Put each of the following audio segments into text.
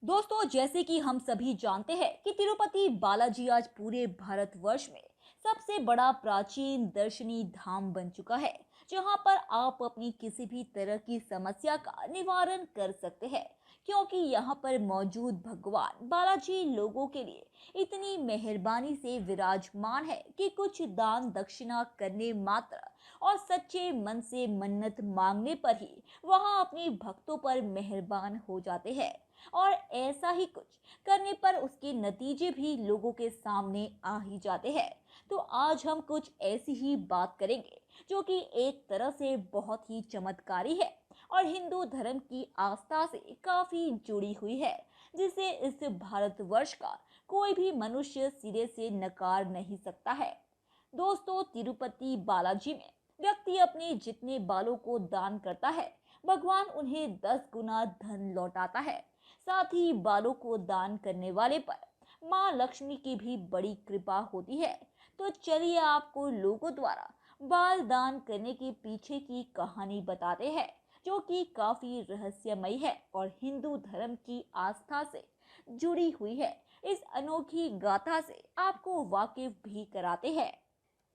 दोस्तों, जैसे कि हम सभी जानते हैं कि तिरुपति बालाजी आज पूरे भारतवर्ष में सबसे बड़ा प्राचीन दर्शनीय धाम बन चुका है, जहां पर आप अपनी किसी भी तरह की समस्या का निवारण कर सकते हैं। क्योंकि यहाँ पर मौजूद भगवान बालाजी लोगों के लिए इतनी मेहरबानी से विराजमान है कि कुछ दान दक्षिणा करने मात्र और सच्चे मन से मन्नत मांगने पर ही वहां अपने भक्तों पर मेहरबान हो जाते हैं। और ऐसा ही कुछ करने पर उसके नतीजे भी लोगों के सामने आ ही जाते हैं। तो आज हम कुछ ऐसी ही बात करेंगे जो कि एक तरह से बहुत ही चमत्कारी है और हिंदू धर्म की आस्था से काफी जुड़ी हुई है, जिसे इस भारतवर्ष का कोई भी मनुष्य सिरे से नकार नहीं सकता है। दोस्तों, तिरुपति बालाजी में व्यक्ति अपने जितने बालों को दान करता है, भगवान उन्हें 10 गुना धन लौटाता है। साथ ही बालों को दान करने वाले पर माँ लक्ष्मी की भी बड़ी कृपा होती है। तो चलिए आपको लोगों द्वारा बाल दान करने के पीछे की कहानी बताते हैं, जो कि काफी रहस्यमयी है और हिंदू धर्म की आस्था से जुड़ी हुई है। इस अनोखी गाथा से आपको वाकिफ भी कराते हैं।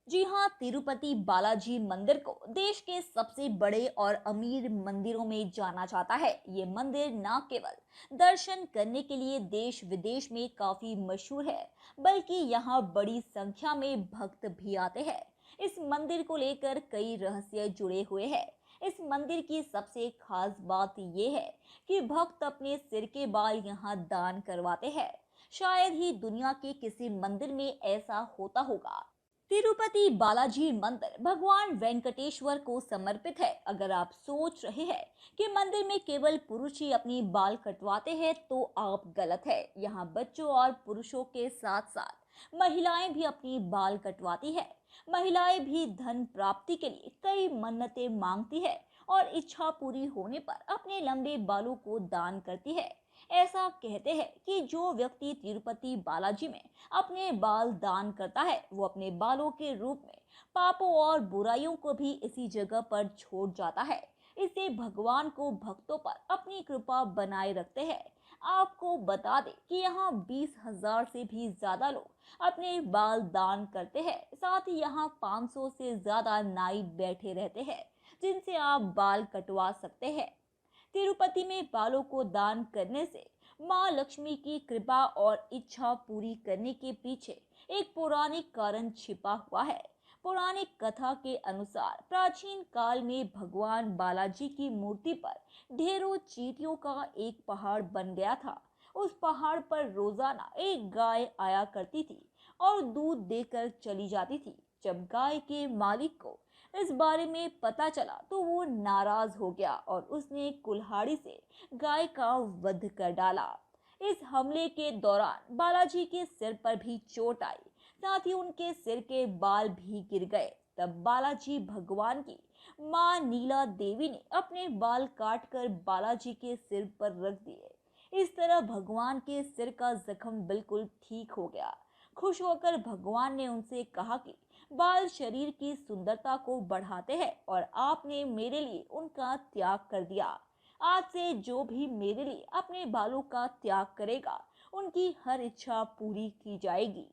जी हाँ, तिरुपति बालाजी मंदिर को देश के सबसे बड़े और अमीर मंदिरों में जाना जाता है। ये मंदिर न केवल दर्शन करने के लिए देश विदेश में काफी मशहूर है, बल्कि यहाँ बड़ी संख्या में भक्त भी आते हैं। इस मंदिर को लेकर कई रहस्य जुड़े हुए हैं। इस मंदिर की सबसे खास बात यह है कि भक्त अपने सिर के बाल यहाँ दान करवाते हैं। शायद ही दुनिया के किसी मंदिर में ऐसा होता होगा। तिरुपति बालाजी मंदिर भगवान वेंकटेश्वर को समर्पित है। अगर आप सोच रहे हैं कि मंदिर में केवल पुरुष ही अपनी बाल कटवाते हैं, तो आप गलत है। यहाँ बच्चों और पुरुषों के साथ साथ महिलाएं भी अपनी बाल कटवाती है। महिलाएं भी धन प्राप्ति के लिए कई मन्नतें मांगती है और इच्छा पूरी होने पर अपने लंबे बालों को दान करती है। ऐसा कहते हैं कि जो व्यक्ति तिरुपति बालाजी में अपने बाल दान करता है, वो अपने बालों के रूप में पापों और बुराइयों को भी इसी जगह पर छोड़ जाता है। इससे भगवान को भक्तों पर अपनी कृपा बनाए रखते हैं। आपको बता दें कि यहाँ 20,000 से भी ज्यादा लोग अपने बाल दान करते हैं। साथ ही यहाँ 500 से ज्यादा नाई बैठे रहते हैं, जिनसे आप बाल कटवा सकते हैं। तिरुपति में बालों को दान करने से माँ लक्ष्मी की कृपा और इच्छा पूरी करने के पीछे एक पौराणिक कारण छिपा हुआ है। पौराणिक कथा के अनुसार प्राचीन काल में भगवान बालाजी की मूर्ति पर ढेरों चींटियों का एक पहाड़ बन गया था। उस पहाड़ पर रोजाना एक गाय आया करती थी और दूध देकर चली जाती थी। जब गाय के मालिक को इस बारे में पता चला तो वो नाराज हो गया और उसने कुल्हाड़ी से गाय का वध कर डाला। इस हमले के दौरान बालाजी के सिर पर भी चोट आई, साथ ही उनके सिर के बाल भी गिर गए। तब बालाजी भगवान की मां नीला देवी ने अपने बाल काटकर बालाजी के सिर पर रख दिए। इस तरह भगवान के सिर का जख्म बिल्कुल ठीक हो गया। खुश होकर भगवान ने उनसे कहा कि बाल शरीर की सुंदरता को बढ़ाते हैं और आपने मेरे लिए उनका त्याग कर दिया। आज से जो भी मेरे लिए अपने बालों का त्याग करेगा, उनकी हर इच्छा पूरी की जाएगी।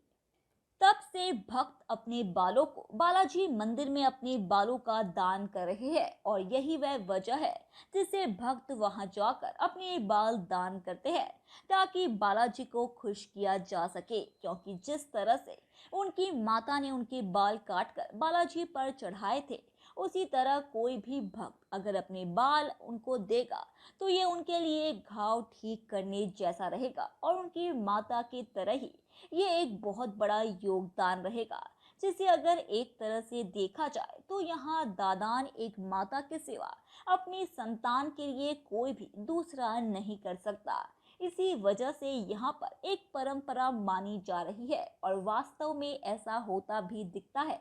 तब से भक्त अपने बालों को बालाजी मंदिर में अपने बालों का दान कर रहे हैं और यही वह वजह है जिससे भक्त वहां जाकर अपने बाल दान करते हैं, ताकि बालाजी को खुश किया जा सके। क्योंकि जिस तरह से उनकी माता ने उनके बाल काटकर बालाजी पर चढ़ाए थे, उसी तरह कोई भी भक्त अगर अपने बाल उनको देगा, तो ये उनके लिए घाव ठीक करने जैसा रहेगा और उनकी माता की तरह ही ये एक बहुत बड़ा योगदान रहेगा। जिसे अगर एक तरह से देखा जाए तो यहाँ दादान एक माता के सिवा अपनी संतान के लिए कोई भी दूसरा नहीं कर सकता। इसी वजह से यहाँ पर एक परंपरा मानी जा रही है और वास्तव में ऐसा होता भी दिखता है।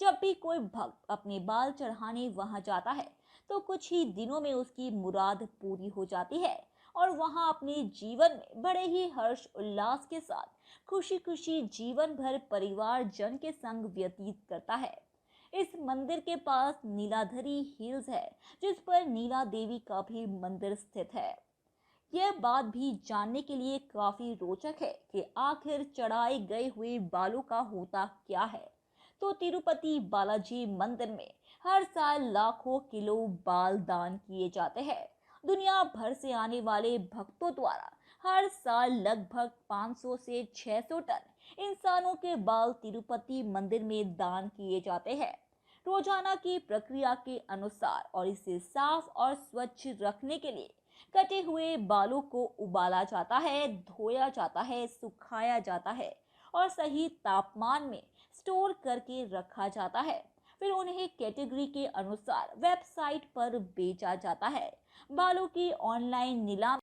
जब भी कोई भक्त अपने बाल चढ़ाने वहां जाता है, तो कुछ ही दिनों में उसकी मुराद पूरी हो जाती है और वहां अपने जीवन में बड़े ही हर्ष उल्लास के साथ खुशी खुशी जीवन भर परिवार जन के संग व्यतीत करता है। इस मंदिर के पास नीलाधरी हिल्स है, जिस पर नीला देवी का भी मंदिर स्थित है। यह बात भी जानने के लिए काफी रोचक है कि आखिर चढ़ाए गए हुए बालों का होता क्या है। तो तिरुपति बालाजी मंदिर में हर साल लाखों किलो बाल दान किए जाते हैं। दुनिया भर से आने वाले भक्तों द्वारा हर साल लगभग 500 से 600 टन इंसानों के बाल तिरुपति मंदिर में दान किए जाते हैं। रोजाना की प्रक्रिया के अनुसार और इसे साफ और स्वच्छ रखने के लिए कटे हुए बालों को उबाला जाता है, धोया जाता है, सुखाया जाता है और सही तापमान में स्टोर करके रखा जाता है। फिर उन्हें कैटेगरी के अनुसार वेबसाइट पर बेचा जाता है। बालों की ऑनलाइन नीलामी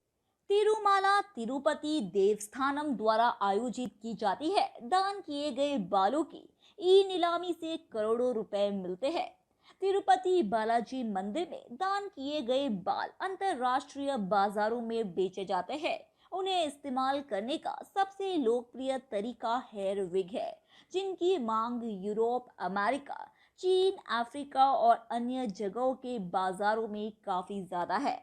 तिरुमाला तिरुपति देवस्थानम द्वारा आयोजित की जाती है। दान किए गए बालों की ई नीलामी से करोड़ों रुपए मिलते हैं। तिरुपति बालाजी मंदिर में दान किए गए बाल अंतरराष्ट्रीय बाजारों में बेचे जाते हैं। उन्हें इस्तेमाल करने का सबसे लोकप्रिय तरीका हेयर विग है, जिनकी मांग यूरोप, अमेरिका, चीन, अफ्रीका और अन्य जगहों के बाजारों में काफी ज्यादा है।